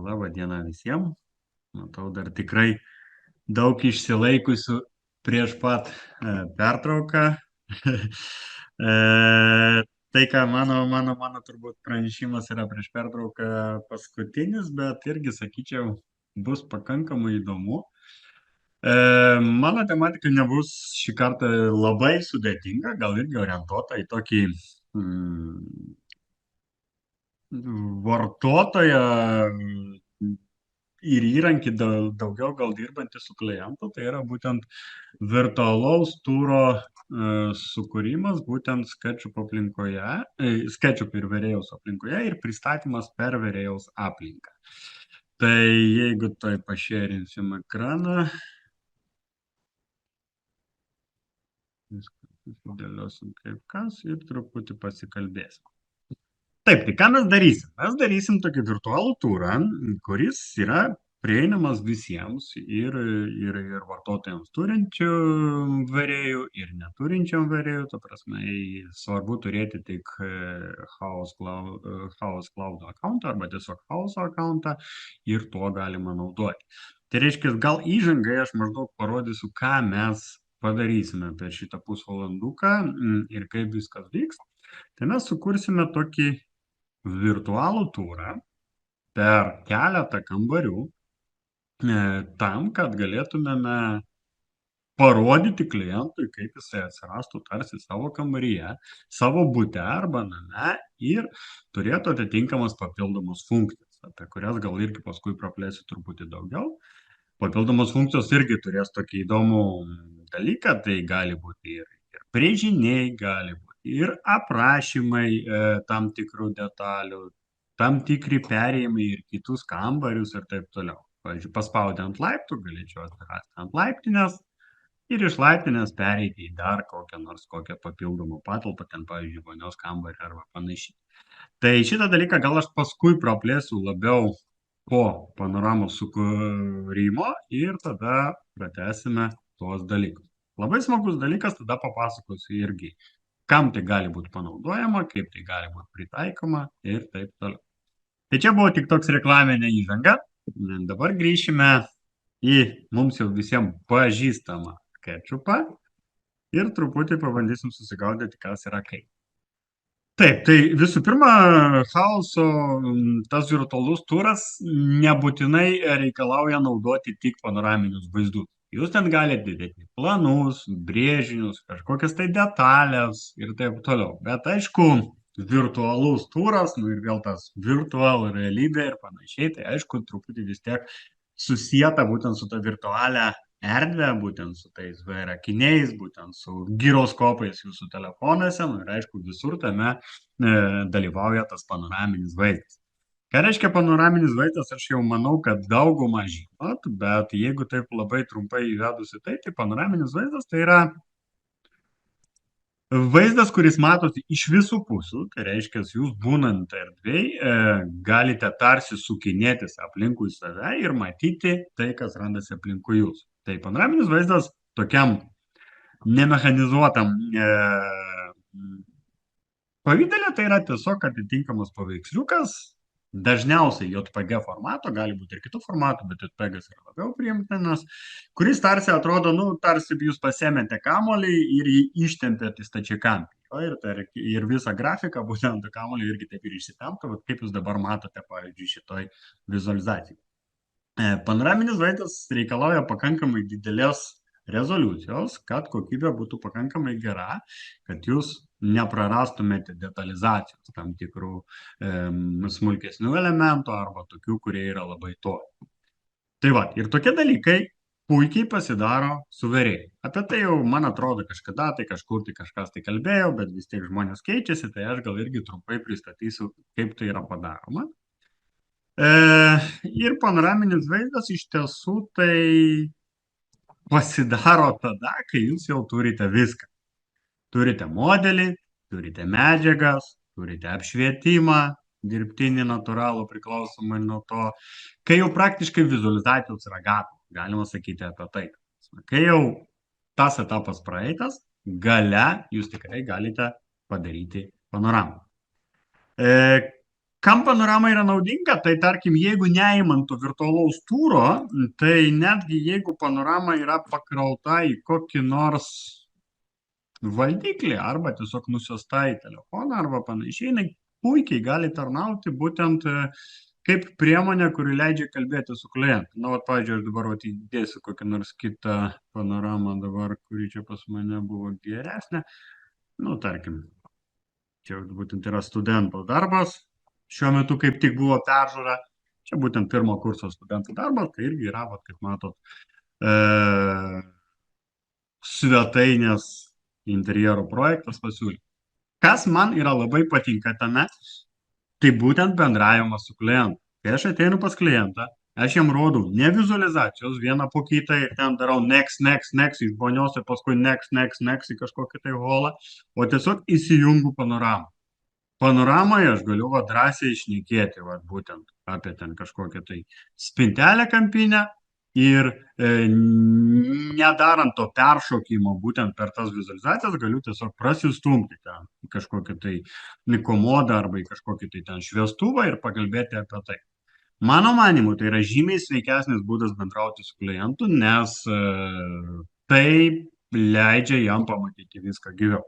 Labą dieną visiems. Matau dar tikrai daug išsilaikusių prieš pat pertrauką. E, Tai, ką mano turbūt pranešimas yra prieš pertrauką paskutinis, bet irgi, sakyčiau, bus pakankamai įdomu. Mano tematika nebus šį kartą labai sudėtinga, gal irgi orientuota į tokį vartotoją ir įrankį daugiau gal dirbantį su klientu, tai yra būtent virtualaus turo sukūrimas būtent SketchUp aplinkoje, SketchUp ir Verėjaus aplinkoje ir pristatymas per Verėjaus aplinką. Tai jeigu tai pašėrinsim ekraną, viską sudėliosim kaip kas ir truputį pasikalbėsim. Taip, tai ką mes darysim? Mes darysim tokį virtualų turą, kuris yra prieinamas visiems ir vartotojams turinčių varėjų ir neturinčiam varėjų. Ta prasme, svarbu turėti tik House Cloud accountą arba tiesiog House accountą ir tuo galima naudoti. Tai reiškia, gal įžangai aš maždaug parodysiu, ką mes padarysime per šitą pusvalanduką ir kaip viskas vyks. Tai mes sukursime tokį virtualų turą per keletą kambarių tam, kad galėtumėme parodyti klientui, kaip jisai atsirastų tarsi savo kambaryje, savo bute arba name ir turėtų atitinkamas papildomas funkcijas, apie kurias gal irgi paskui praplėsiu truputį daugiau. Papildomos funkcijos irgi turės tokį įdomų dalyką, tai gali būti ir brėžiniai, gali būti ir aprašymai tam tikrų detalių, tam tikri perėjimai ir kitus kambarius ir taip toliau. Pavyzdžiui, paspaudę ant laiptų galėčiau atsirasti ant laiptinės ir iš laiptinės pereiti į dar kokią papildomą patalpą, ten pavyzdžiui, vonios kambarį arba panašiai. Tai šitą dalyką gal aš paskui praplėsiu labiau po panoramos sukūrimo ir tada pratęsime tuos dalykus. Labai smagus dalykas, tada papasakosiu irgi, kam tai gali būti panaudojama, kaip tai gali būti pritaikoma ir taip toliau. Tai čia buvo tik toks reklaminė įžanga. Dabar grįšime į mums jau visiems pažįstamą SketchUpą ir truputį pabandysim susigaudyti, kas yra kaip. Taip, tai visų pirma, chaoso tas virtualus turas nebūtinai reikalauja naudoti tik panoraminius vaizdus. Jūs ten galite dėti planus, brėžinius, kažkokias tai detalės ir taip toliau. Bet aišku, virtualus turas, ir vėl tas virtual realybė ir panašiai, tai aišku, truputį vis tiek susieta būtent su ta virtualia erdvę, būtent su tais VR akiniais, būtent su giroskopais jūsų telefonuose, ir aišku, visur tame dalyvauja tas panoraminis vaizdas. Ką reiškia panoraminis vaizdas, aš jau manau, kad daugumą žinot, bet jeigu taip labai trumpai įvedusi tai panoraminis vaizdas tai yra vaizdas, kuris matosi iš visų pusių, tai reiškia, jūs būnant erdvėj galite tarsi sukinėtis aplinkui save ir matyti tai, kas randasi aplinkui jūs. Tai panoraminis vaizdas tokiam nemechanizuotam pavidale tai yra tiesiog atitinkamas paveiksliukas, dažniausiai JPG formato, gali būti ir kitų formatų, bet JPG yra labiau priimtinas, kuris tarsi atrodo, tarsi jūs pasėmėte kamuolį ir jį ištempėte į stačiakampį. Ir visą grafiką būtent kamuolį irgi taip ir išsitemptų, kaip jūs dabar matote, pavyzdžiui, šitoj vizualizacijai. Panoraminis vaizdas reikalauja pakankamai didelės rezoliucijos, kad kokybė būtų pakankamai gera, kad jūs neprarastumėte detalizacijos tam tikrų smulkesnių elementų arba tokių, kurie yra labai toli. Tai va, ir tokie dalykai puikiai pasidaro su Verėju. Apie tai jau, man atrodo, kažkada tai kažkur tai kažkas tai kalbėjau, bet vis tiek žmonės keičiasi, tai aš gal irgi trumpai pristatysiu, kaip tai yra padaroma. Ir panoraminis vaizdas iš tiesų tai pasidaro tada, kai jūs jau turite viską. Turite modelį, turite medžiagas, turite apšvietimą, dirbtinį, natūralų, priklausomai nuo to, kai jau praktiškai vizualizacijos yra gatavos, galima sakyti apie tai. Kai jau tas etapas praeitas, gale jūs tikrai galite padaryti panoramą. Kam panorama yra naudinga, tai tarkim, jeigu neįmant to virtualaus tūro, tai netgi jeigu panorama yra pakrauta į kokį nors valdiklį arba tiesiog nusiusta į telefoną arba panašiai, jinai puikiai gali tarnauti būtent kaip priemonė, kuri leidžia kalbėti su klientu. Na, vat, pavyzdžiui, aš dabar vat, įdėsiu kokią nors kitą panoramą dabar, kuri čia pas mane buvo geresnė. Nu, tarkim, čia būtent yra studento darbas. Šiuo metu kaip tik buvo peržiūra. Čia būtent pirmo kurso studentų darbas, tai irgi yra, vat, kaip matot, svetainės interjero projektas pasiūlymas. Kas man yra labai patinka tame, tai būtent bendravimas su klientu. Kai aš ateinu pas klientą, aš jam rodau ne vizualizacijos vieną po kitą ir ten darau next, iš bonios ir paskui next į kažkokį tai holą, o tiesiog įsijungu panoramą. Panoramoje aš galiu va, drąsiai išnekėti va, būtent apie ten kažkokią tai spintelę kampinę ir nedarant to peršokimo būtent per tas vizualizacijas galiu tiesiog prasistumti ten į kažkokį tai komodą arba į kažkokį tai ten šviestuvą ir pakalbėti apie tai. Mano manimu, tai yra žymiai sveikesnis būdas bendrauti su klientu, nes tai leidžia jam pamatyti viską gyviau.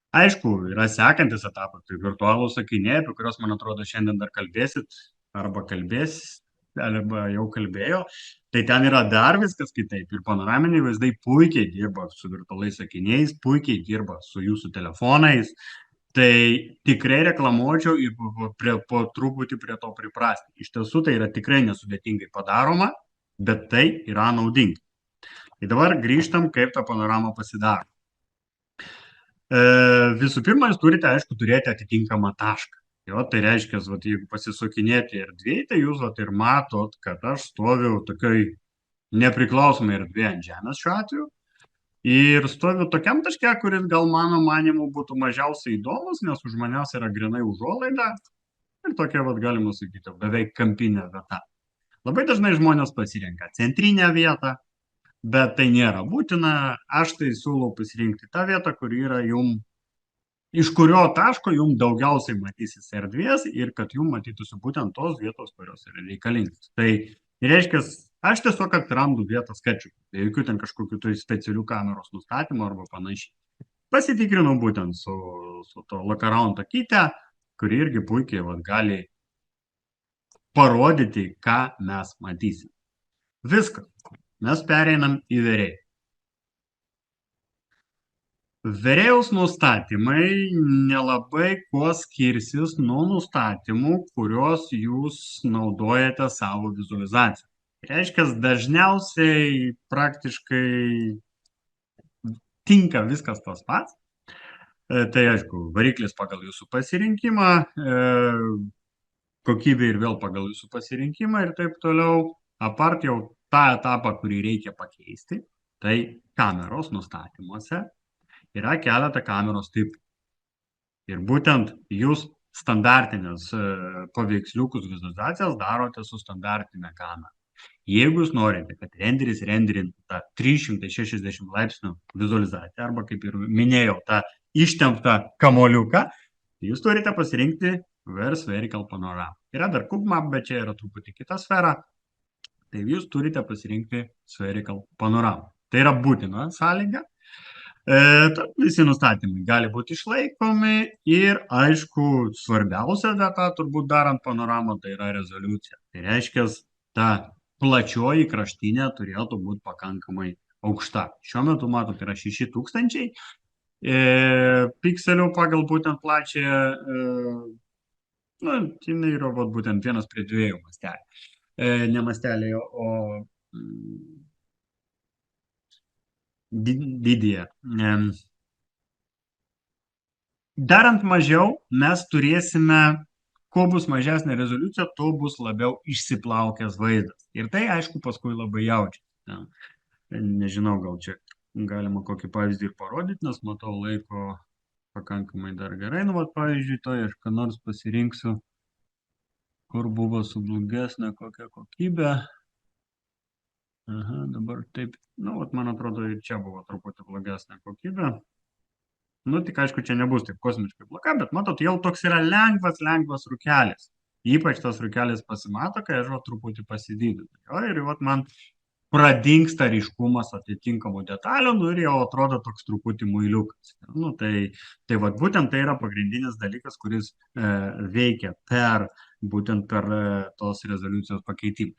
Aišku, yra sekantis etapas, tai virtualūs sakiniai, apie kuriuos, man atrodo, šiandien dar kalbėsit, arba jau kalbėjo, tai ten yra dar viskas kitaip. Ir panoraminiai vaizdai puikiai dirba su virtualiais sakiniais, puikiai dirba su jūsų telefonais. Tai tikrai reklamuočiau ir po truputį prie to priprasti. Iš tiesų tai yra tikrai nesudėtingai padaroma, bet tai yra naudinga. Tai dabar grįžtam, kaip tą panoramą pasidaro. Visų pirma, jūs turite, aišku, turėti atitinkamą tašką. Jo, tai reiškia, vat, jeigu pasisukinėti erdvėje, tai jūs vat, ir matot, kad aš stoviu tokioj nepriklausomai erdvėje ant žemės šiuo atveju. Ir stoviu tokiam taške, kuris gal mano manimu būtų mažiausiai įdomus, nes už manęs yra grinai užuolaida ir tokia, vat, galima sakyti, beveik kampinė vieta. Labai dažnai žmonės pasirenka centrinę vietą, bet tai nėra būtina. Aš tai siūlau pasirinkti tą vietą, kur yra iš kurio taško jums daugiausiai matysis erdvės ir kad jums matytųsi būtent tos vietos, kurios yra reikalingos. Tai reiškia, aš tiesiog atrandu vietą skaičiu, be jokių ten kažkokių tai specialių kameros nustatymų arba panašiai. Pasitikrinu būtent su to lock-around akyte, kuri irgi puikiai gali parodyti, ką mes matysim. Viskas. Mes pereinam į vėrėją. Vėrėjaus nustatymai nelabai kuo skirsis nuo nustatymų, kuriuos jūs naudojate savo vizualizaciją. Reiškia, dažniausiai praktiškai tinka viskas tas pats. Tai aišku, variklis pagal jūsų pasirinkimą, kokybė ir vėl pagal jūsų pasirinkimą ir taip toliau. Apart jau tą etapą, kurį reikia pakeisti, tai kameros nustatymuose yra keletą kameros tipų. Ir būtent jūs standartinės paveiksliukus vizualizacijas darote su standartinė kamera. Jeigu jūs norite, kad renderis renderintų tą 360 laipsnių vizualizaciją, arba kaip ir minėjau, tą ištemptą kamoliuką, jūs turite pasirinkti Spherical Panorama. Yra dar CubeMap, bet čia yra truputį kita sfera. Tai jūs turite pasirinkti Spherical Panorama. Tai yra būtina sąlyga. Visi nustatymai gali būti išlaikomi ir, aišku, svarbiausia data, turbūt darant panoramą, tai yra rezoliucija. Tai reiškia, ta plačioji kraštinė turėtų būti pakankamai aukšta. Šiuo metu, matot, yra 6000 pikselių pagal būtent plačią, jinai yra būtent 1:2 mastelį. Ne mastelį, o didėja. Darant mažiau, mes turėsime, kuo bus mažesnė rezoliucija, tuo bus labiau išsiplaukęs vaizdas. Ir tai, aišku, paskui labai jaučia. Nežinau, gal čia galima kokį pavyzdį ir parodyti, nes matau laiko pakankamai dar gerai. Nu, vat, pavyzdžiui, to aš ką nors pasirinksiu, kur buvo su blogesnė kokia kokybė. Aha, dabar taip. Nu, vat, man atrodo, ir čia buvo truputį blogesnė kokybė. Nu, tik aišku, čia nebus taip kosmiškai bloga, bet matot, jau toks yra lengvas rūkelis. Ypač tas rūkelis pasimato, kai aš va truputį pasididinu. Jo, ir vat man pradingsta ryškumas atitinkamų detalių, nu ir jau atrodo toks truputį muiliukas. Nu, tai vat būtent tai yra pagrindinis dalykas, kuris veikia būtent per tos rezoliucijos pakeitimą.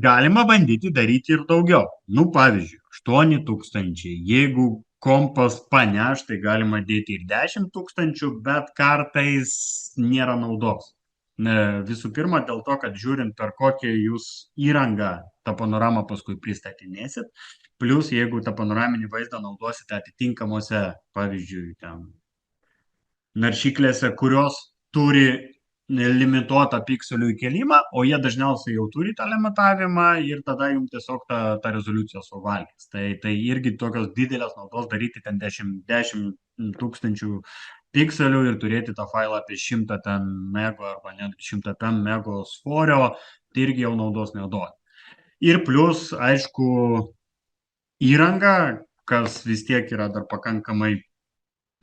Galima bandyti daryti ir daugiau. Nu, pavyzdžiui, 8000. Jeigu kompas paneš, tai galima dėti ir 10 000, bet kartais nėra naudos. Visų pirma, dėl to, kad žiūrint, per kokią jūs įrangą tą panoramą paskui pristatinėsit, plus jeigu tą panoraminį vaizdą naudosite atitinkamuose, pavyzdžiui, ten naršyklėse, kurios turi limituotą pikselių įkelimą, o jie dažniausiai jau turi tą limitavimą ir tada jums tiesiog ta rezoliucija suvalgys. Tai irgi tokios didelės naudos daryti ten 10 000 pikselių ir turėti tą failą apie 100 ten mego arba net 100 ten mego svorio, tai irgi jau naudos neduoda. Ir plus, aišku, įranga, kas vis tiek yra dar pakankamai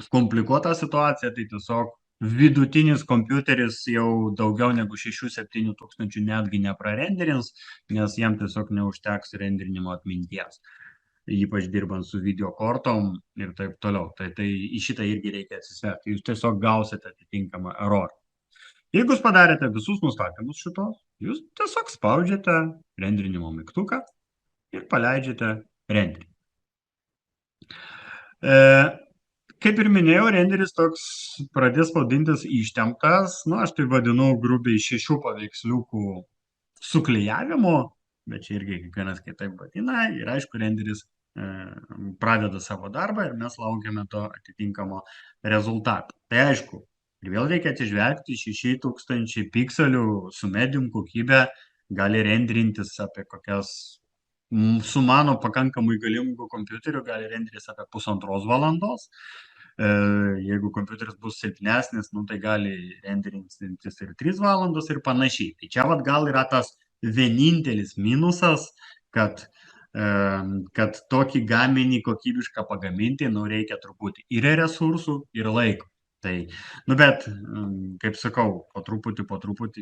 komplikuota situacija, tai tiesiog vidutinis kompiuteris jau daugiau negu 6-7 tūkstančių netgi neprarenderins, nes jam tiesiog neužteks renderinimo atminties, ypač dirbant su video kortom ir taip toliau. Tai į šitą irgi reikia atsisverti. Jūs tiesiog gausite atitinkamą errorą. Jeigu jūs padarėte visus nustatymus šitos, jūs tiesiog spaudžiate renderinimo mygtuką ir paleidžiate renderinį. Kaip ir minėjau, renderis toks pradės spaudintis ištemptas, nu, aš tai vadinu grubiai 6 paveiksliukų suklijavimo, bet čia irgi kiekvienas kitaip vadina, ir aišku, renderis pradeda savo darbą ir mes laukiame to atitinkamo rezultato. Tai aišku, ir vėl reikia atsižvelgti, 6000 pikselių su medium kokybė gali renderintis apie kokias, su mano pakankamai galingu kompiuteriu gali renderis apie 1,5 valandos. Jeigu kompiuteris bus silpnesnis, nu, tai gali renderintis ir 3 valandos ir panašiai. Tai čia vat gal yra tas vienintelis minusas, kad tokį gaminį kokybišką pagaminti, nu, reikia truputį ir resursų, ir laiko. Tai, nu, bet, kaip sakau, po truputį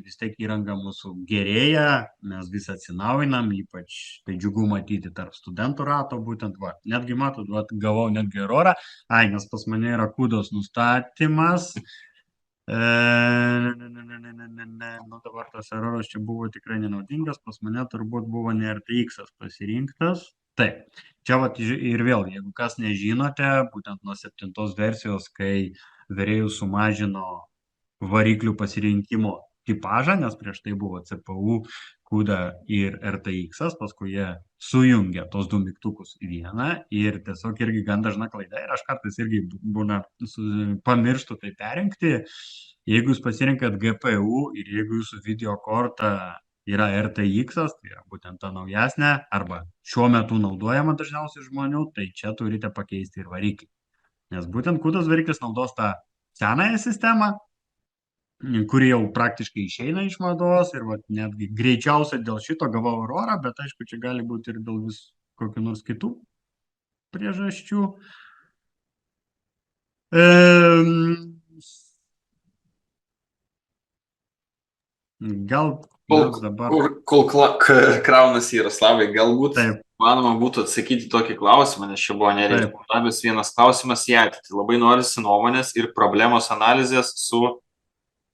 vis tiek įranga mūsų gerėja, mes vis atsinaujinam, ypač tai džiugu matyti tarp studentų rato, būtent, va, netgi matot, va, gavau netgi erorą, nes pas mane yra kudos nustatymas, nu, dabar tas eroras čia buvo tikrai nenaudingas, pas mane turbūt buvo ne RTX pasirinktas. Taip, čia vat ir vėl, jeigu kas nežinote, būtent nuo 7 versijos, kai Verėjus sumažino variklių pasirinkimo tipažą, nes prieš tai buvo CPU, CUDA ir RTX, paskui jie sujungia tos du mygtukus į vieną ir tiesiog irgi gan dažna klaida ir aš kartais irgi būna pamirštu tai perrinkti. Jeigu jūs pasirinkat GPU ir jeigu jūsų video korta yra RTX, tai yra būtent ta naujasnė arba šiuo metu naudojama dažniausiai žmonių, tai čia turite pakeisti ir variklį. Nes būtent CUDAs variklis naudos tą senąją sistemą, kuri jau praktiškai išeina iš mados ir vat, netgi greičiausiai dėl šito gavau erorą, bet aišku, čia gali būti ir dėl vis kokių nors kitų priežasčių. Gal dabar... Kol kraunasi Jaroslavai, galbūt manoma būtų atsakyti tokį klausimą, nes čia buvo nereikia vienas klausimas į ateitį. Labai norisi nuomonės ir problemos analizės su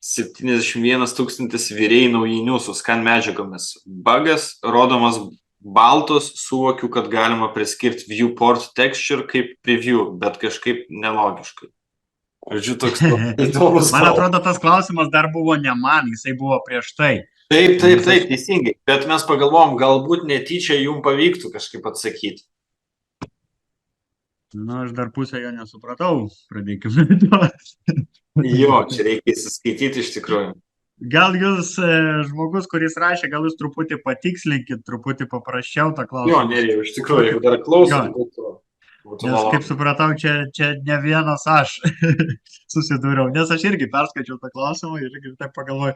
71 000 virėjai naujinių su skan medžiagomis. Bugas rodomas baltos, suvokiu, kad galima priskirti viewport texture kaip preview, bet kažkaip nelogiškai. Žodžiu, toks įdomus. Man atrodo, tas klausimas dar buvo ne man, jisai buvo prieš tai. Taip, teisingai. Bet mes pagalvom, galbūt netyčia jums pavyktų kažkaip atsakyti. Nu, aš dar pusę jo nesupratau, pradėkime. Jo, čia reikia įsiskaityti iš tikrųjų. Gal jūs, žmogus, kuris rašė, gal jūs truputį patikslinkit, truputį paprasčiau tą klausimą. Jo, nereikia, iš tikrųjų, jeigu dar klausom. Nes, kaip supratau, čia ne vienas aš susidūriau, nes aš irgi perskaičiau tą klausimą ir irgi taip pagalvoju,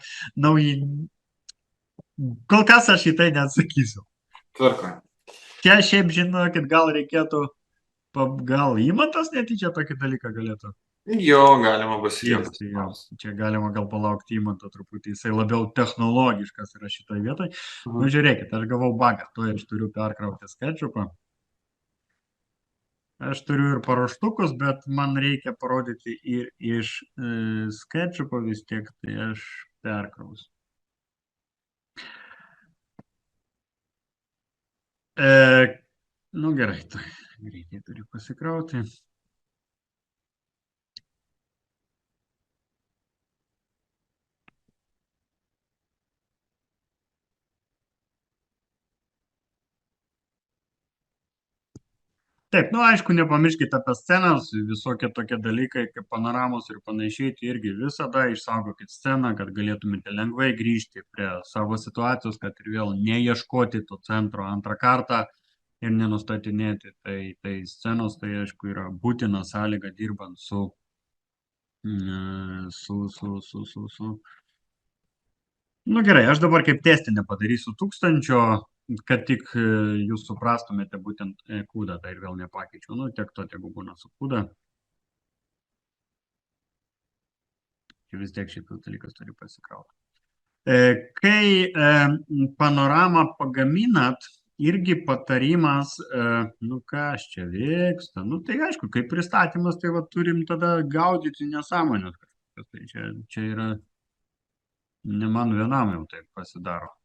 kol kas aš į tai neatsakysiu. Tvarko. Čia šiaip žinokit, gal reikėtų, gal Įmantas netyčia tokį dalyką galėtų Jo, galima bus ir Kirsti, jo. Čia galima gal palaukti įmanto truputį, jisai labiau technologiškas yra šitoje vietoje. Nu, žiūrėkit, aš gavau bagą, to aš turiu perkrauti sketchupą. Aš turiu ir paruoštukus, bet man reikia parodyti ir iš sketchupo vis tiek, tai aš perkrausiu. Nu gerai, tai greitai turiu pasikrauti. Taip, nu aišku, nepamirškite apie scenas, visokie tokie dalykai kaip panoramos ir panašiai, tai irgi visada išsaugokit sceną, kad galėtumėte lengvai grįžti prie savo situacijos, kad ir vėl neieškoti to centro antrą kartą ir nenustatinėti. Tai scenos, tai aišku, yra būtina sąlyga dirbant su Nu gerai, aš dabar kaip testinę padarysiu 1000, kad tik jūs suprastumėte būtent kūdą, tai ir vėl nepakeičiau. Nu, tiek to, tegu būna su kūda. Čia vis tiek šitas dalykas turi pasikrauti. Kai panoramą pagaminat, irgi patarimas, nu kas čia vyksta, nu tai aišku, kaip pristatymas, tai va turim tada gaudyti nesąmonės. Tai čia yra, ne man vienam jau taip pasidaro.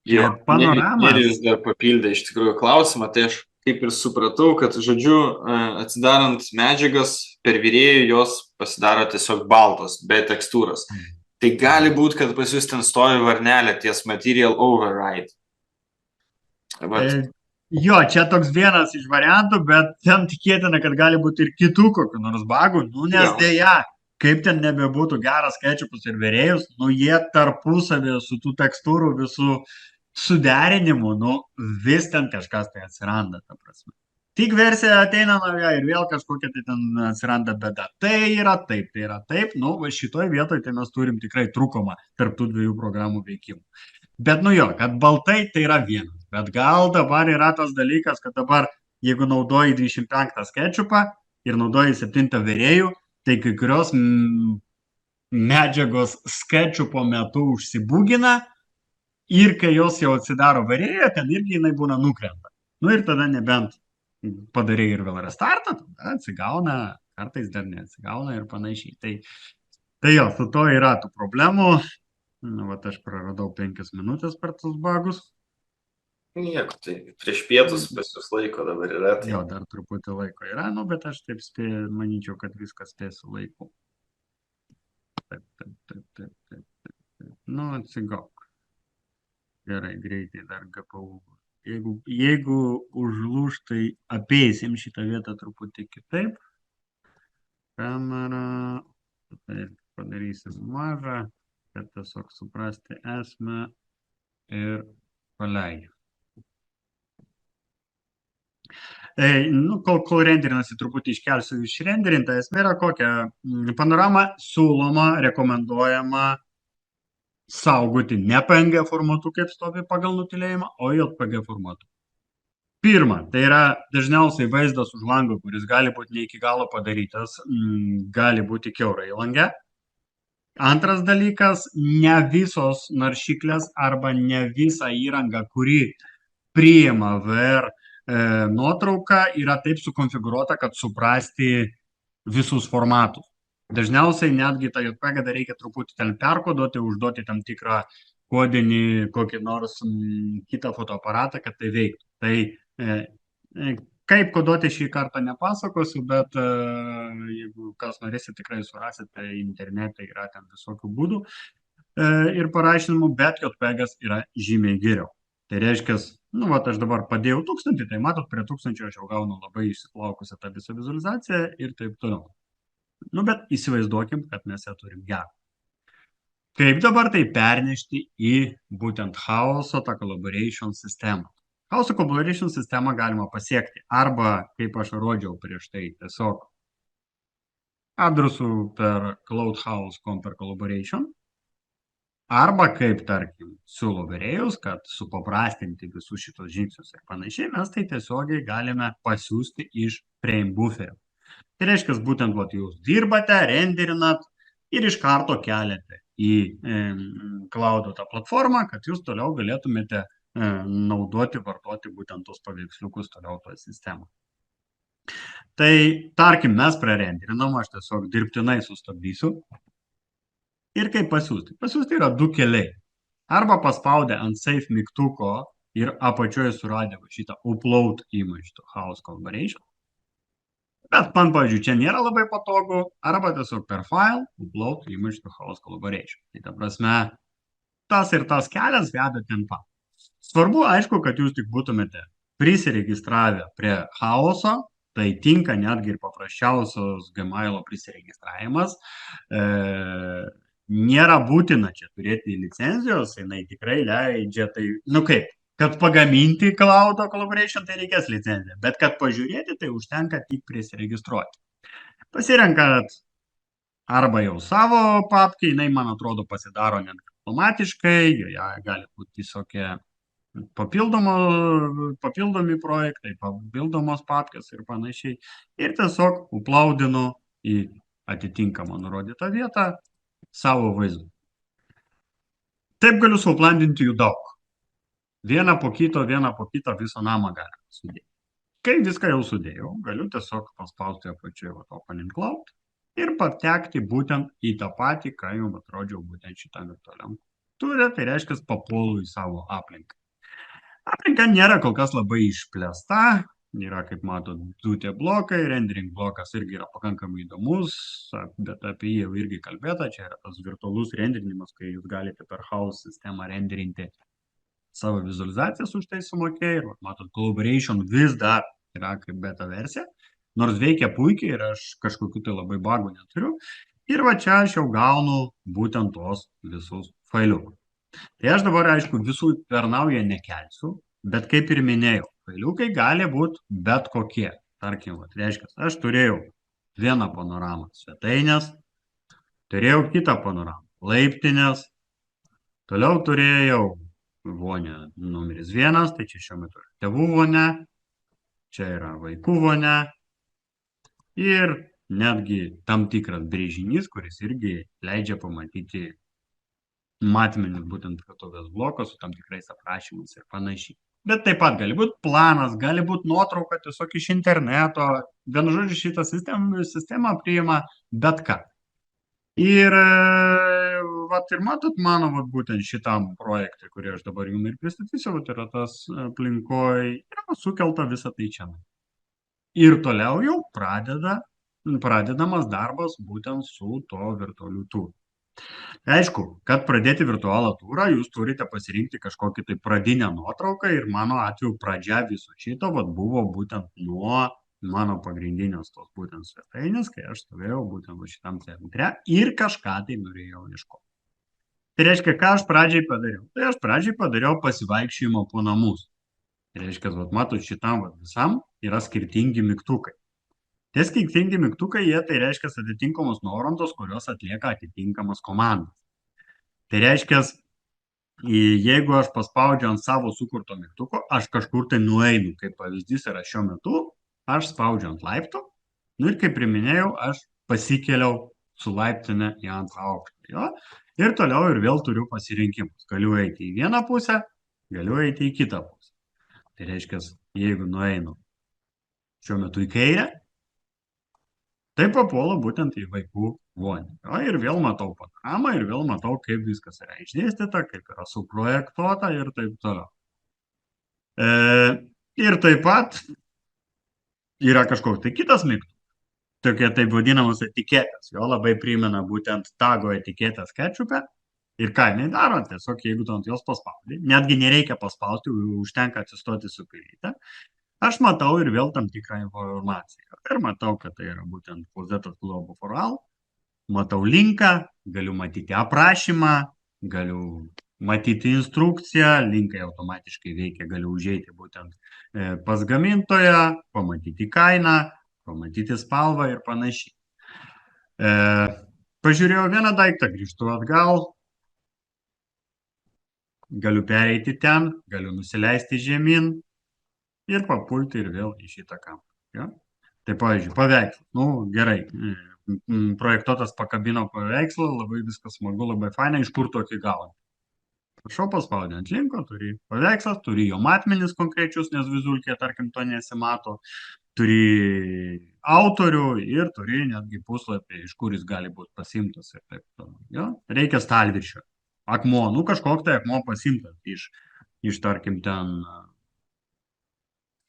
Jo, Nerijus dar papildė iš tikrųjų klausimą, tai aš kaip ir supratau, kad, žodžiu, atsidarant medžiagas per virėjų jos pasidaro tiesiog baltos, be tekstūros. Tai gali būti, kad pas jūs ten stovi varnelė ties Material Override. Jo, čia toks vienas iš variantų, bet ten tikėtina, kad gali būti ir kitų kokių nors bagų, nu nes dėja, kaip ten nebebūtų geras sketchupus ir virėjus, nu jie tarpusavį su tų tekstūrų visų suderinimu, nu vis ten kažkas tai atsiranda, ta prasme. Tik versija ateina nauja ir vėl kažkokia tai ten atsiranda bėda. Tai yra taip, nu va šitoj vietoj tai mes turim tikrai trūkumą tarp tų dviejų programų veikimų. Bet nu jo, kad baltai tai yra vienas, bet gal dabar yra tas dalykas, kad dabar jeigu naudoji 25 sketchupą ir naudoji 7 virėjų, tai kai kurios medžiagos sketchupo metu užsibūgina ir kai jos jau atsidaro virėje, ten irgi jinai būna nukrenta. Nu ir tada nebent padarė ir vėl restartą, tada atsigauna, kartais dar neatsigauna ir panašiai. Tai jo, su to yra tų problemų. Nu, vat aš praradau 5 minutės per tus bagus. Nieko, tai prieš pietus pas jūs laiko dabar yra. Tai... Jo, dar truputį laiko yra, nu, bet aš taip manyčiau, kad viskas spėsiu laiku. Taip. Nu, atsigauk. Gerai, greitai dar GPU. Jeigu užlūž, tai apeisim šitą vietą truputį kitaip. Kamera. Taip, padarysim mažą, kad tiesiog suprasti esmę ir paleidžiu. Nu, kol renderinasi, truputį iškelsiu išrenderintą. Esmė yra kokia. Panoramą siūloma, rekomenduojama saugoti ne PNG formatu, kaip stovi pagal nutylėjimą, o JPG formatu. Pirma, tai yra dažniausiai vaizdas už lango, kuris gali būti ne iki galo padarytas, gali būti kiaurai lange. Antras dalykas, ne visos naršyklės arba ne visa įranga, kuri priima VR nuotrauką, yra taip sukonfigūruota, kad suprasti visus formatus. Dažniausiai netgi tą JPG reikia truputį ten perkoduoti, užduoti tam tikrą kodinį kokį nors kitą fotoaparatą, kad tai veiktų. Tai kaip koduoti šį kartą nepasakosiu, bet jeigu kas norėsit, tikrai surasite internete, yra ten visokių būdų ir parašinimų, bet JPEG'as yra žymiai geriau. Tai reiškia, nu, vat aš dabar padėjau 1000, tai matot, prie 1000 aš jau gaunu labai išsiplaukusią tą visą vizualizaciją ir taip toliau. Nu, bet įsivaizduokim, kad mes ją turim gerą. Kaip dabar tai pernešti į būtent Chaoso tą collaboration sistemą? Chaoso collaboration sistemą galima pasiekti arba, kaip aš rodžiau prieš tai, tiesiog adresu per CloudHouse.com per collaboration Arba kaip, tarkim, siūlo virėjus, kad supaprastinti visus šitos žingsnius ir panašiai, mes tai tiesiogiai galime pasiūsti iš frame bufferio. Tai reiškia, būtent jūs dirbate, renderinat ir iš karto keliate į cloud tą platformą, kad jūs toliau galėtumėte naudoti, vartoti būtent tos paveiksliukus toliau toje sistemoje. Tai, tarkim, mes prerenderinam, aš tiesiog dirbtinai sustabdysiu. Ir kaip pasiūsti? Pasiūsti yra du keliai. Arba paspaudę ant Save mygtuko ir apačioje suradę šitą Upload Image to House Collaboration. Bet man, pavyzdžiui, čia nėra labai patogu. Arba tiesiog per File Upload Image to House Collaboration. Tai ta prasme, tas ir tas kelias veda ten pat. Svarbu, aišku, kad jūs tik būtumėte prisiregistravę prie Hauso. Tai tinka netgi ir paprasčiausios Gmailo prisiregistravimas. Nėra būtina čia turėti licenzijos, jinai tikrai leidžia, tai, kaip, kad pagaminti Cloud Collaboration, tai reikės licenciją, bet kad pažiūrėti, tai užtenka tik prisiregistruoti. Pasirenkat arba jau savo papkę, jinai, man atrodo, pasidaro net automatiškai, joje gali būti visokie papildomi projektai, papildomos papkės ir panašiai. Ir tiesiog uploadinu į atitinkamą nurodytą vietą savo vaizdą. Taip galiu suplandinti jų daug. Vieną po kito visą namą galima sudėti. Kai viską jau sudėjau, galiu tiesiog paspausti apačioje Open in Cloud ir patekti būtent į tą patį, ką jau atrodžiau būtent šitam virtualiam ture, tai reiškia papuolu į savo aplinką. Aplinka nėra kol kas labai išplėsta, yra, kaip matot, du tie blokai, rendering blokas irgi yra pakankamai įdomus, bet apie jį jau irgi kalbėta, čia yra tas virtualus renderinimas, kai jūs galite per House sistemą renderinti savo vizualizacijas už tai sumokėjai, ir matot, Collaboration vis dar yra kaip beta versija, nors veikia puikiai ir aš kažkokiu tai labai bagų neturiu, ir va čia aš jau gaunu būtent tos visus failiukus. Tai aš dabar, aišku, visų per naują nekelsiu, bet kaip ir minėjau, failiukai gali būti bet kokie. Tarkim, reiškia, aš turėjau vieną panoramą svetainės, turėjau kitą panoramą laiptinės, toliau turėjau vonę numeris 1, tai čia šiuo metu tėvų vonė, čia yra vaikų vonė ir netgi tam tikras brėžinys, kuris irgi leidžia pamatyti matmenis būtent virtuvės bloko su tam tikrais aprašymais ir panašiai. Bet taip pat gali būti planas, gali būti nuotrauka tiesiog iš interneto. Vienu žodžiu, šitą sistemą priima bet ką. Ir matot, mano būtent šitam projektui, kurį aš dabar jums ir pristatysiu, yra tas aplinkoje, yra sukelta visą tai čia. Ir toliau jau pradedamas darbas būtent su to virtualiu tūru. Aišku, kad pradėti virtualų turą, jūs turite pasirinkti kažkokį tai pradinę nuotrauką ir mano atveju pradžia viso šito buvo būtent nuo mano pagrindinės tos būtent svetainės, kai aš stovėjau būtent šitam centre ir kažką tai norėjau ieškoti. Tai reiškia, ką aš pradžiai padariau? Tai aš pradžiai padariau pasivaikščiojimo po namus. Tai reiškia, matot, šitam visam yra skirtingi mygtukai. Tie skirtingi mygtukai, jie tai reiškia atitinkamos nuorodos, kurios atlieka atitinkamas komandas. Tai reiškia, jeigu aš paspaudžiu ant savo sukurto mygtuko, aš kažkur tai nueinu, kaip pavyzdys yra šiuo metu, aš spaudžiu ant laiptų, ir kaip priminėjau, aš pasikeliau su laiptinė į antrą aukštą. Ir toliau ir vėl turiu pasirinkimus. Galiu eiti į vieną pusę, galiu eiti į kitą pusę. Tai reiškia, jeigu nueinu šiuo metu į kairę, tai papuola būtent į vaikų vonį. Ir vėl matau panoramą, ir vėl matau, kaip viskas yra išdėstyta, kaip yra suprojektuota ir taip toliau. Ir taip pat yra kažkoks tai kitas mygtukas. Tokie taip vadinamos etiketės. Jo labai primena būtent tago etiketės ketšupe. Ir ką jinai daro, tiesiog jeigu tu ant jos paspaudi, netgi nereikia paspausti, užtenka atsistoti su kairyte. Aš matau ir vėl tam tikrą informaciją. Ir matau, kad tai yra būtent Closetas Globo for All. Matau linką, galiu matyti aprašymą, galiu matyti instrukciją, linkai automatiškai veikia, galiu užeiti būtent pas gamintoją, pamatyti kainą, pamatyti spalvą ir panašiai. Pažiūrėjau vieną daiktą, grįžtu atgal. galiu pereiti ten, galiu nusileisti žemyn ir papulti ir vėl į šitą kampą. Jo? Tai pavyzdžiui, paveikslas. Nu, gerai. Projektuotas pakabino paveikslą, labai viskas smagu, labai faina, iš kur tokį gauni. Prašau, paspaudė ant linko, turi paveikslas, turi jo matmenis konkrečius, nes vizulkė, tarkim, to nesimato, turi autorių ir turi netgi puslapį, iš kur jis gali būti pasimtas ir taip toliau. Jo? Reikia stalviršio. Akmuo, nu kažkoks tai akmuo pasimtas iš tarkim, ten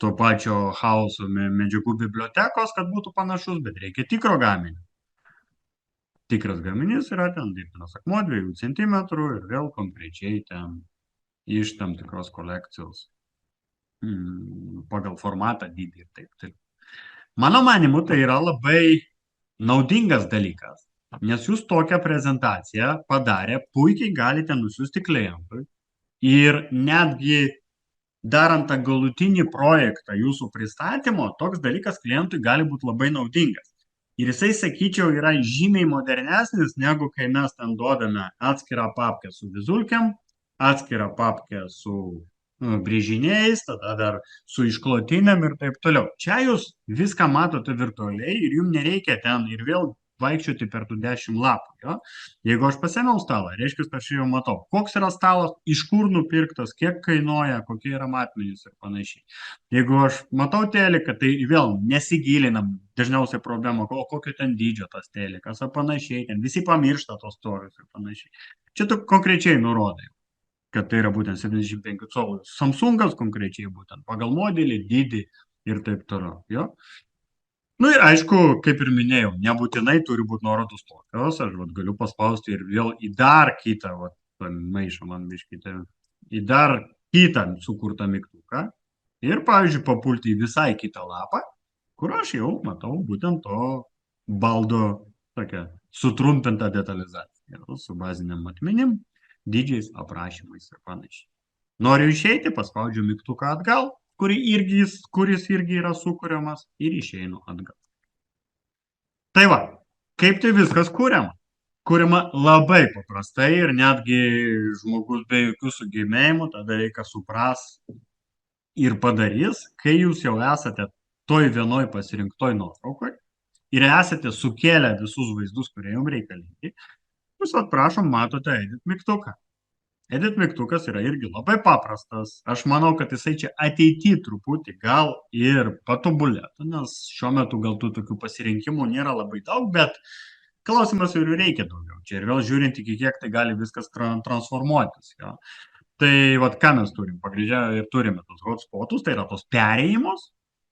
to pačio chaoso medžiagų bibliotekos, kad būtų panašus, bet reikia tikro gaminio. Tikras gaminys yra ten dirbtinas akmuo 2 cm ir vėl konkrečiai ten iš tam tikros kolekcijos pagal formatą, dydį ir taip. Taip. Mano manimu, tai yra labai naudingas dalykas, nes jūs tokią prezentaciją padarę puikiai galite nusiųsti klientui ir netgi darant tą galutinį projektą jūsų pristatymo, toks dalykas klientui gali būti labai naudingas. Ir jisai, sakyčiau, yra žymiai modernesnis, negu kai mes ten duodame atskirą papkę su vizulkiam, atskirą papkę su brėžiniais, tada dar su išklotiniam ir taip toliau. Čia jūs viską matote virtualiai ir jums nereikia ten ir vėl vaikščioti per tų 10 lapų. Jo? Jeigu aš pasėmiau stalą, reiškia, aš jau matau, koks yra stalas, iš kur nupirktas, kiek kainuoja, kokie yra matmenys ir panašiai. Jeigu aš matau teliką, tai vėl nesigilinam, dažniausiai problema, kokio ten dydžio tas telikas ar panašiai, ten visi pamiršta tos storius ir panašiai. Čia tu konkrečiai nurodai, kad tai yra būtent 75 colų Samsungas konkrečiai būtent pagal modelį, dydį ir taip toliau. Jo? Nu ir aišku, kaip ir minėjau, nebūtinai turi būti nuorodos tokios, aš galiu paspausti ir vėl į dar kitą, maišą man biškite, į dar kitą sukurtą mygtuką ir, pavyzdžiui, papulti į visai kitą lapą, kur aš jau matau būtent to baldo tokią sutrumpintą detalizaciją su baziniam matmenim, dydžiais, aprašymais ir panašiai. Noriu išeiti, paspaudžiu mygtuką atgal, kuris irgi yra sukuriamas ir išeinu atgal. Tai va, kaip tai viskas kuriama? Kuriama labai paprastai ir netgi žmogus be jokių sugebėjimų tada reikia supras ir padarys, kai jūs jau esate toj vienoj pasirinktoj nuotraukoj ir esate sukėlę visus vaizdus, kurie jums reikalingi, jūs atprašom, matote edit mygtuką. Edit mygtukas yra irgi labai paprastas. Aš manau, kad jisai čia ateity truputį gal ir patobulėtų, nes šiuo metu gal tų tokių pasirinkimų nėra labai daug, bet klausimas ir reikia daugiau. Čia ir vėl žiūrint, iki kiek tai gali viskas transformuotis. Jo. Tai vat ką mes turim? Pagrindžią ir turime tos hotspotus, tai yra tos perėjimus,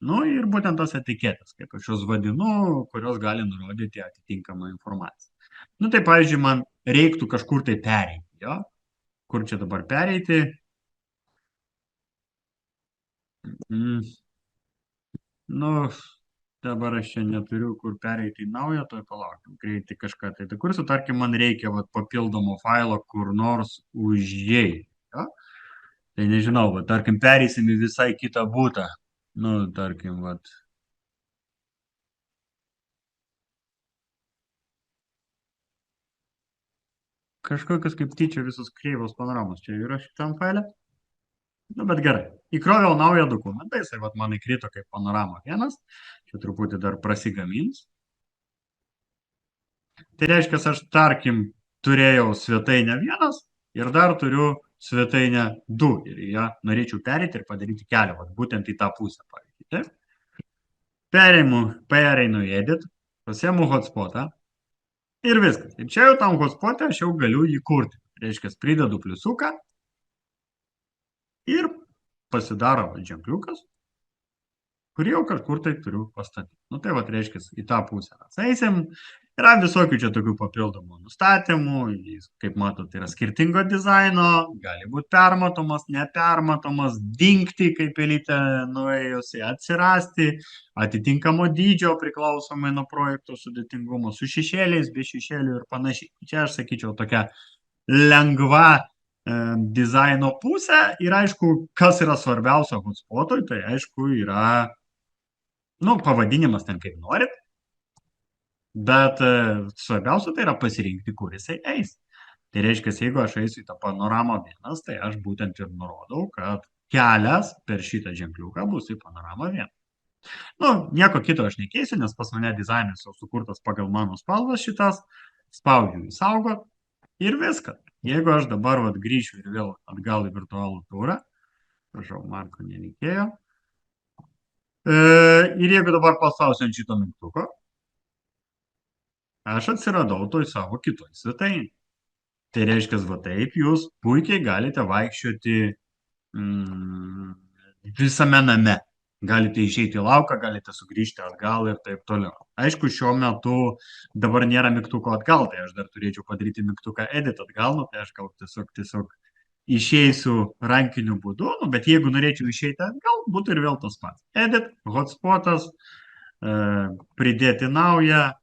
nu ir būtent tas etiketės, kaip aš juos vadinu, kurios gali nurodyti atitinkamą informaciją. Nu tai, pavyzdžiui, man reiktų kažkur tai pereiti, jo? Kur čia dabar pereiti? Nu, dabar aš čia neturiu kur pereiti į naują, toj palaukim, greitai kažką tai kursiu, tarkim, man reikia papildomo failo kur nors užėjai. Ja? Tai nežinau, tarkim, pereisim į visai kitą būtą. Nu, tarkim, kažkokios kaip tyčia visos kreivos panoramos čia yra šitam faile. Nu, bet gerai. Įkroviau naują dokumentą, jisai man įkrito kaip panorama vienas. Čia truputį dar prasigamins. Tai reiškia, aš tarkim turėjau svetainę vienas ir dar turiu svetainę 2 ir ją norėčiau pereiti ir padaryti kelią, būtent į tą pusę. Pavyzdžiui. Pereinu į edit, pasiemu hotspotą ir viskas. Ir čia jau tam hotspotą aš jau galiu jį kurti. Reiškia, pridedu pliusuką ir pasidaro ženkliukas, kurį jau kažkur tai turiu pastatyti. Nu tai reiškia, į tą pusę eisim. Yra visokių čia tokių papildomų nustatymų, jis, kaip matot, yra skirtingo dizaino, gali būti permatomas, nepermatomas, dingti, kaip pelytė nuėjusi, atsirasti, atitinkamo dydžio priklausomai nuo projekto sudėtingumo, su šešėliais, be šešėlių ir panašiai. Čia aš sakyčiau tokia lengva dizaino pusė ir aišku, kas yra svarbiausia hotspotui, tai aišku yra, nu, pavadinimas ten kaip norit. Bet svarbiausia tai yra pasirinkti, kur jisai eis. Tai reiškia, jeigu aš eisiu į tą panoramą 1, tai aš būtent ir nurodau, kad kelias per šitą ženkliuką bus į panoramą 1. Nu, nieko kito aš nekeisiu, nes pas mane dizainas jau sukurtas pagal mano spalvas šitas, spaudžiu įsaugot ir viskas. Jeigu aš dabar grįšiu ir vėl atgal į virtualų turą, prašau, Marko nereikėjo, ir jeigu dabar paspausiu ant šito mygtuko, aš atsiradau toj savo kitoj svetainėje. Tai reiškia, taip jūs puikiai galite vaikščioti visame name. Galite išeiti į lauką, galite sugrįžti atgal ir taip toliau. Aišku, šiuo metu dabar nėra mygtuko atgal, tai aš dar turėčiau padaryti mygtuką edit atgal, nu, tai aš gal tiesiog išeisiu rankiniu būdu, nu, bet jeigu norėčiau išeiti atgal, būtų ir vėl tas pats. Edit, hotspotas, pridėti naują,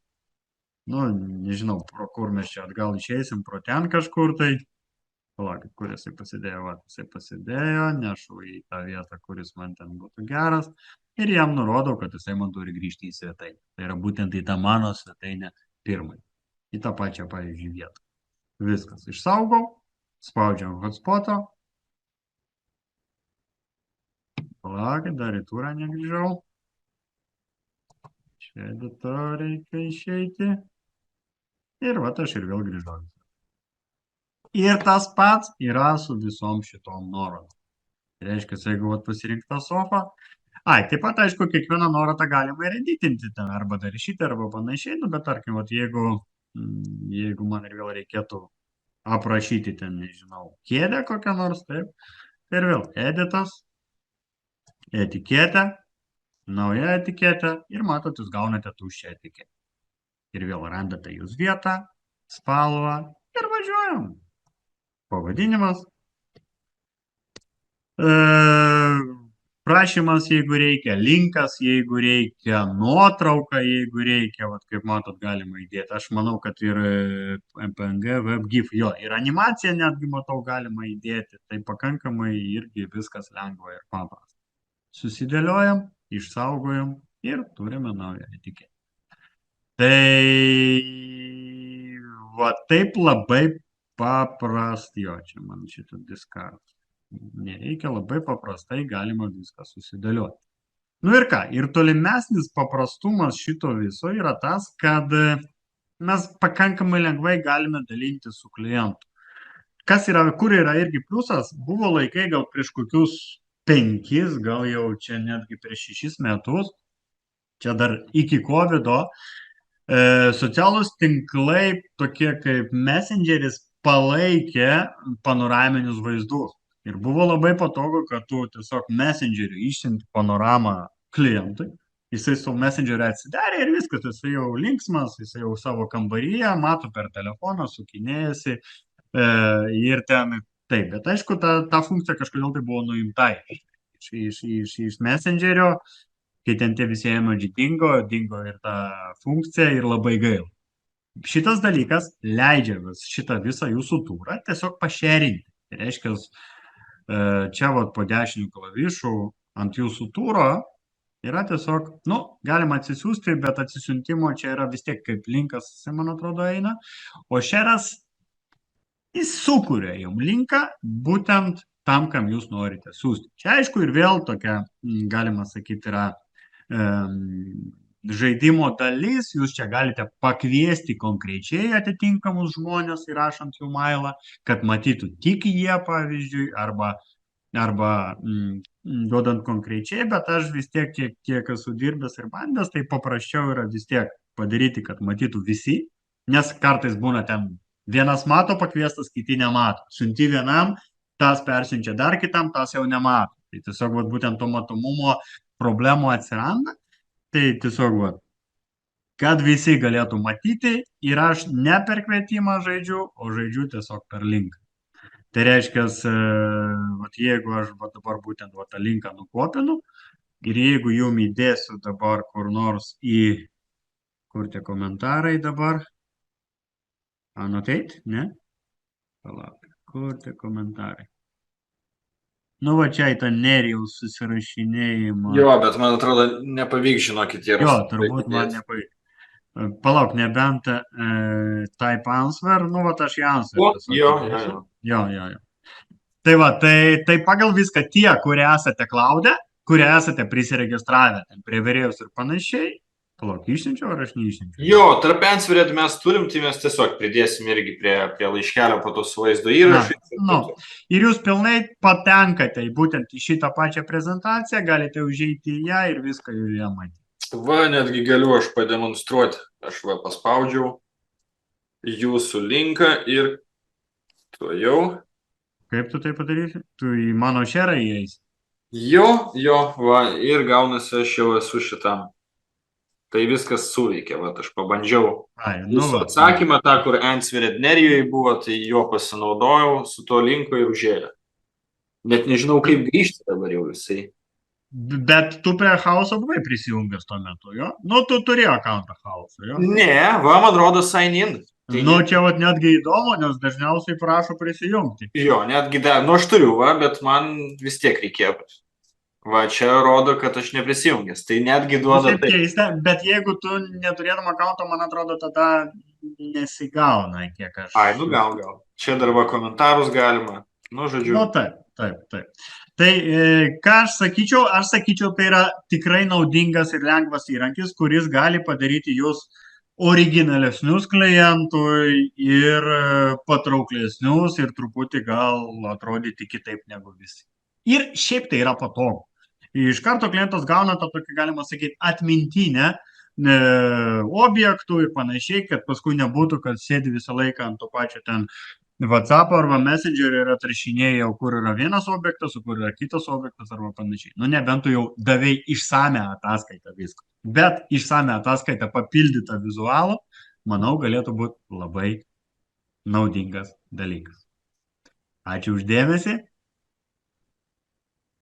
nu, nežinau, pro kur mes čia atgal išeisim, pro ten kažkur tai. Palaukit, kur jisai pasidėjo, jisai pasidėjo, nešu į tą vietą, kuris man ten būtų geras ir jam nurodau, kad jisai man turi grįžti į svetainę. Tai yra būtent į tą mano svetainę pirmai, į tą pačią, pavyzdžiui, vietą. Viskas išsaugau, spaudžiam hotspotą. Palaukit, dar į turą negrįžau. Čia edito reikia išeiti. Ir aš ir vėl grįžau. Ir tas pats yra su visom šitom nuorodom. Tai reiškia, jeigu pasirinkta sofa, taip pat, aišku, kiekvieną nuorodą galima ir editinti ten, arba daryti, arba panašiai, nu, bet tarkim, jeigu man ir vėl reikėtų aprašyti ten, nežinau, kėdę kokią nors, taip, ir vėl editas, etiketė, nauja etiketė ir matot, jūs gaunate tuščią etiketę. Ir vėl randate jūs vietą, spalvą ir važiuojam. Pavadinimas. Prašymas, jeigu reikia, linkas, jeigu reikia, nuotrauka, jeigu reikia, kaip matot, galima įdėti. Aš manau, kad ir MPNG, WebGIF, ir animaciją netgi matau galima įdėti. Tai pakankamai irgi viskas lengva ir paprasta. Susidėliojam, išsaugojam ir turime naują etiketę. Tai taip labai paprastai, čia man šitą diskardą. Nereikia, labai paprastai galima viską susidėlioti. Nu ir ką, ir tolimesnis paprastumas šito viso yra tas, kad mes pakankamai lengvai galime dalinti su klientu. Kur yra irgi pliusas, buvo laikai gal prieš kokius 5, gal jau čia netgi prieš 6 metus, čia dar iki COVID-o, socialūs tinklai, tokie kaip Messengeris, palaikė panoraminius vaizdus. Ir buvo labai patogu, kad tu tiesiog Messengeriu išsiunti panoramą klientui. Jisai su Messengeriu atsidarė ir viskas, jisai jau linksmas, jisai jau savo kambaryje, mato per telefoną, sukinėjasi ir ten taip. Bet aišku, ta funkcija kažkodėl tai buvo nuimta iš Messengerio, kai ten tie visi emoji dingo ir ta funkcija ir labai gaila. Šitas dalykas leidžia šitą visą jūsų turą tiesiog pašerinti. Tai reiškia, čia po 10 klavišų ant jūsų turo yra tiesiog, galima atsisiųsti, bet atsisiuntimo čia yra vis tiek kaip linkas, man atrodo, eina. O share'as, jis sukuria jums linką būtent tam, kam jūs norite siųsti. Čia aišku ir vėl tokia, galima sakyti, yra žaidimo dalis, jūs čia galite pakviesti konkrečiai atitinkamus žmonės įrašant jų mailą, kad matytų tik jie, pavyzdžiui, arba duodant konkrečiai, bet aš vis tiek, kiek esu dirbęs ir bandęs, tai paprasčiau yra vis tiek padaryti, kad matytų visi, nes kartais būna ten vienas mato pakviestas, kiti nemato. Siunti vienam, tas persiunčia dar kitam, tas jau nemato. Tai tiesiog būtent to matomumo problemų atsiranda. Tai tiesiog, kad visi galėtų matyti ir aš ne per kvietimą žaidžiu, o žaidžiu tiesiog per linką. Tai reiškia, jeigu aš dabar būtent tą linką nukopinu ir jeigu jum įdėsiu dabar kur nors kur tie komentarai dabar, annotate, ne? Palauk, kur tie komentarai? Čia į tą Nerijaus susirašinėjimą. Bet man atrodo, nepavyks, žinokit, turbūt man nepavyks. Palauk, nebent type answer, nu, vat aš į answer tiesiog Jo, įdėsiu. Jo. Tai va, tai pagal viską tie, kurie esate klaudę, kurie esate prisiregistravę prie Verėjos ir panašiai, palauk, išsiunčiau ar aš neišsiunčiau? Jo, tarp answerėt mes turim, tai mes tiesiog pridėsim irgi prie laiškelio po to su vaizdo įrašais. Ir jūs pilnai patenkate būtent į šitą pačią prezentaciją, galite užeiti į ją ir viską joje matyti. Va, netgi galiu aš pademonstruoti. Aš va paspaudžiau jūsų linką ir tu jau. Kaip tu tai padarysi? Tu į mano šerą įeisi? Jo, va, ir gaunasi aš jau esu šitam. Tai viskas suveikia, va, aš pabandžiau. Jūsų atsakymą, tą, kur answered Nerijoje buvo, tai jo pasinaudojau su tuo linku ir užėjo. Net nežinau, kaip grįžti dabar jau visai. Bet tu prie House buvai prisijungęs tuo metu, jo? Nu, tu turėjo accountą House, jo? Ne, va, man rodo sign in. Tai nu, čia vat netgi įdomu, nes dažniausiai prašo prisijungti. Jo, netgi dar, nu aš turiu, va, bet man vis tiek reikėjo. Va, čia rodo, kad aš neprisijungęs. Tai netgi duoda... Taip keista, bet jeigu tu neturėtum accountą, man atrodo, tada nesigauna, kiek aš... Ai, nu gal. Čia dar va komentarus galima. Nu, žodžiu. Nu, taip. Tai ką aš sakyčiau, tai yra tikrai naudingas ir lengvas įrankis, kuris gali padaryti jūs originalesnius klientui ir patrauklesnius ir truputį gal atrodyti kitaip negu visi. Ir šiaip tai yra patogu. Iš karto klientas gauna tą tokį, galima sakyti, atmintinę objektų ir panašiai, kad paskui nebūtų, kad sėdi visą laiką ant to pačio ten WhatsApp arba Messenger ir atrašinėjau, kur yra vienas objektas, kur yra kitas objektas arba panašiai. Nu, nebent tu jau davei išsame ataskaitą viską. Bet išsame ataskaitą papildytą vizualų, manau, galėtų būti labai naudingas dalykas. Ačiū uždėmesi.